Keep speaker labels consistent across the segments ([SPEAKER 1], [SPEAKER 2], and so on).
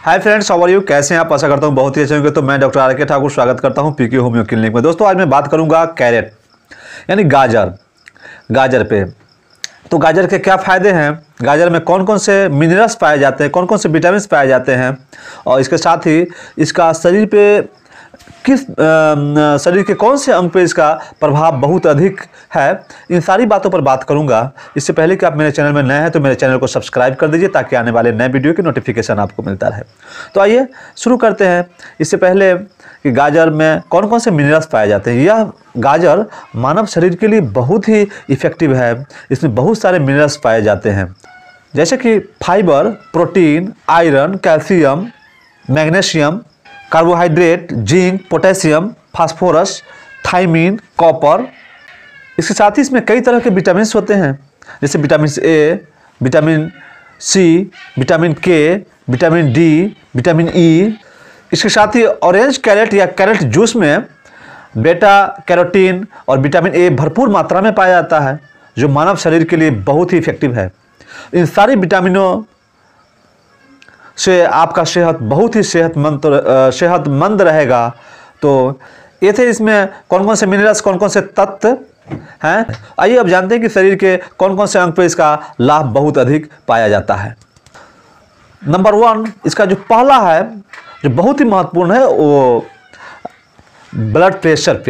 [SPEAKER 1] Hi friends, how are you? कैसे हैं आप? आशा करता हूं बहुत ही अच्छे होंगे। तो मैं डॉक्टर आर के ठाकुर स्वागत करता हूं पीके होम्यो क्लिनिक में। दोस्तों आज मैं बात करूंगा कैरेट यानी गाजर पे। तो गाजर के क्या फ़ायदे हैं, गाजर में कौन कौन से मिनरल्स पाए जाते हैं, कौन कौन से विटामिन पाए जाते हैं, और इसके साथ ही इसका शरीर पे शरीर के कौन से अंग पे इसका प्रभाव बहुत अधिक है, इन सारी बातों पर बात करूंगा। इससे पहले कि आप मेरे चैनल में नए हैं तो मेरे चैनल को सब्सक्राइब कर दीजिए ताकि आने वाले नए वीडियो की नोटिफिकेशन आपको मिलता रहे। तो आइए शुरू करते हैं। इससे पहले कि गाजर में कौन कौन से मिनरल्स पाए जाते हैं। यह गाजर मानव शरीर के लिए बहुत ही इफ़ेक्टिव है। इसमें बहुत सारे मिनरल्स पाए जाते हैं जैसे कि fibre, protein, iron, calcium, magnesium, carbohydrate, zinc, potassium, phosphorus, thiamine, copper. इसके साथ ही इसमें कई तरह के विटामिन होते हैं जैसे vitamin A, vitamin C, vitamin K, vitamin D, vitamin E. इसके साथ ही ऑरेंज कैरेट या कैरेट जूस में बेटा कैरोटीन और विटामिन ए भरपूर मात्रा में पाया जाता है जो मानव शरीर के लिए बहुत ही इफेक्टिव है। इन सारी विटामिनों से आपका सेहत बहुत ही सेहतमंद रहेगा। तो ये थे इसमें कौन कौन से मिनरल्स, कौन कौन से तत्व हैं। आइए अब जानते हैं कि शरीर के कौन कौन से अंग पे इसका लाभ बहुत अधिक पाया जाता है। नंबर 1, इसका जो पहला है जो बहुत ही महत्वपूर्ण है वो ब्लड प्रेशर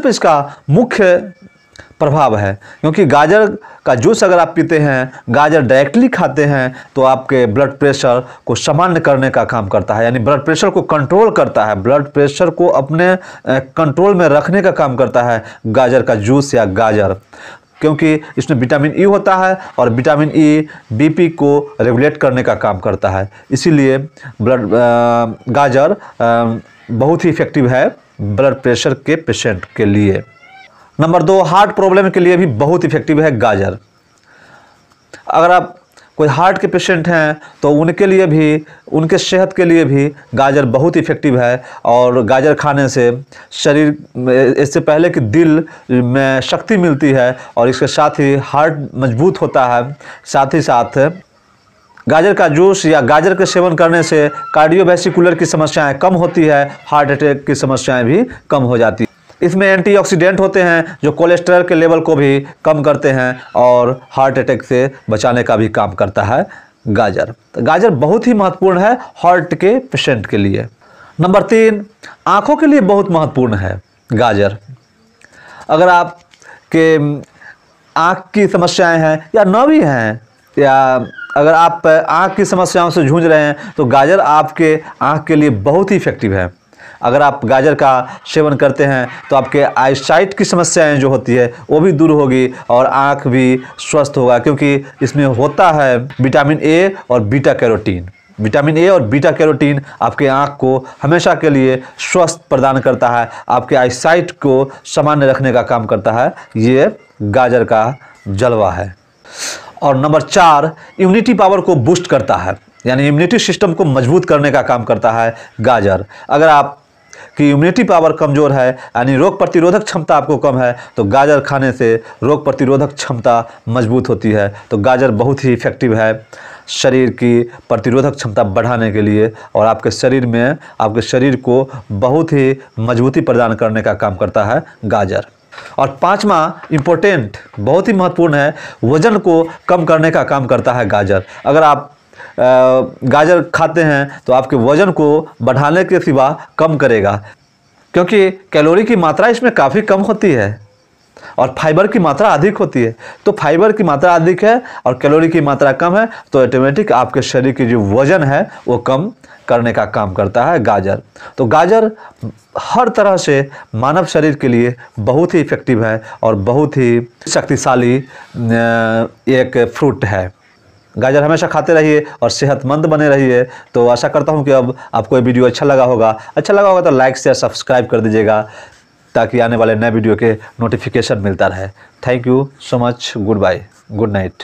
[SPEAKER 1] पे इसका मुख्य प्रभाव है। क्योंकि गाजर का जूस अगर आप पीते हैं, गाजर डायरेक्टली खाते हैं तो आपके ब्लड प्रेशर को सामान्य करने का काम करता है, यानी ब्लड प्रेशर को कंट्रोल करता है, ब्लड प्रेशर को अपने कंट्रोल में रखने का काम करता है गाजर का जूस या गाजर। क्योंकि इसमें विटामिन ई होता है और विटामिन ई बीपी को रेगुलेट करने का काम करता है। इसीलिए गाजर बहुत ही इफेक्टिव है ब्लड प्रेशर के पेशेंट के लिए। नंबर 2, हार्ट प्रॉब्लम के लिए भी बहुत इफेक्टिव है गाजर। अगर आप कोई हार्ट के पेशेंट हैं तो उनके लिए भी, उनके सेहत के लिए भी गाजर बहुत इफेक्टिव है। और गाजर खाने से शरीर, इससे पहले कि दिल में शक्ति मिलती है और इसके साथ ही हार्ट मजबूत होता है। साथ ही साथ गाजर का जूस या गाजर के सेवन करने से कार्डियोवैस्कुलर की समस्याएं कम होती है, हार्ट अटैक की समस्याएं भी कम हो जाती है। इसमें एंटीऑक्सीडेंट होते हैं जो कोलेस्ट्रॉल के लेवल को भी कम करते हैं और हार्ट अटैक से बचाने का भी काम करता है गाजर। तो गाजर बहुत ही महत्वपूर्ण है हार्ट के पेशेंट के लिए। नंबर 3, आँखों के लिए बहुत महत्वपूर्ण है गाजर। अगर आप के आँख की समस्याएं हैं या न भी हैं, या अगर आप आँख की समस्याओं से जूझ रहे हैं तो गाजर आपके आँख के लिए बहुत ही इफेक्टिव है। अगर आप गाजर का सेवन करते हैं तो आपके आईसाइट की समस्याएं जो होती है वो भी दूर होगी और आँख भी स्वस्थ होगा। क्योंकि इसमें होता है विटामिन ए और बीटा कैरोटीन। विटामिन ए और बीटा कैरोटीन आपके आँख को हमेशा के लिए स्वस्थ प्रदान करता है, आपके आईसाइट को सामान्य रखने का काम करता है। ये गाजर का जलवा है। और नंबर 4, इम्यूनिटी पावर को बूस्ट करता है, यानी इम्यूनिटी सिस्टम को मजबूत करने का काम करता है गाजर। अगर आप की इम्यूनिटी पावर कमज़ोर है, यानी रोग प्रतिरोधक क्षमता आपको कम है, तो गाजर खाने से रोग प्रतिरोधक क्षमता मजबूत होती है। तो गाजर बहुत ही इफेक्टिव है शरीर की प्रतिरोधक क्षमता बढ़ाने के लिए और आपके शरीर में, आपके शरीर को बहुत ही मजबूती प्रदान करने का काम करता है गाजर। और 5वां इम्पोर्टेंट, बहुत ही महत्वपूर्ण है, वज़न को कम करने का काम करता है गाजर। अगर आप गाजर खाते हैं तो आपके वज़न को बढ़ाने के सिवा कम करेगा, क्योंकि कैलोरी की मात्रा इसमें काफ़ी कम होती है और फाइबर की मात्रा अधिक होती है। तो फाइबर की मात्रा अधिक है और कैलोरी की मात्रा कम है, तो ऑटोमेटिक आपके शरीर की जो वज़न है वो कम करने का काम करता है गाजर। तो गाजर हर तरह से मानव शरीर के लिए बहुत ही इफेक्टिव है और बहुत ही शक्तिशाली एक फ्रूट है। गाजर हमेशा खाते रहिए और सेहतमंद बने रहिए। तो आशा करता हूं कि अब आपको ये वीडियो अच्छा लगा होगा तो लाइक शेयर सब्सक्राइब कर दीजिएगा ताकि आने वाले नए वीडियो के नोटिफिकेशन मिलता रहे। Thank you so much. Goodbye, good night.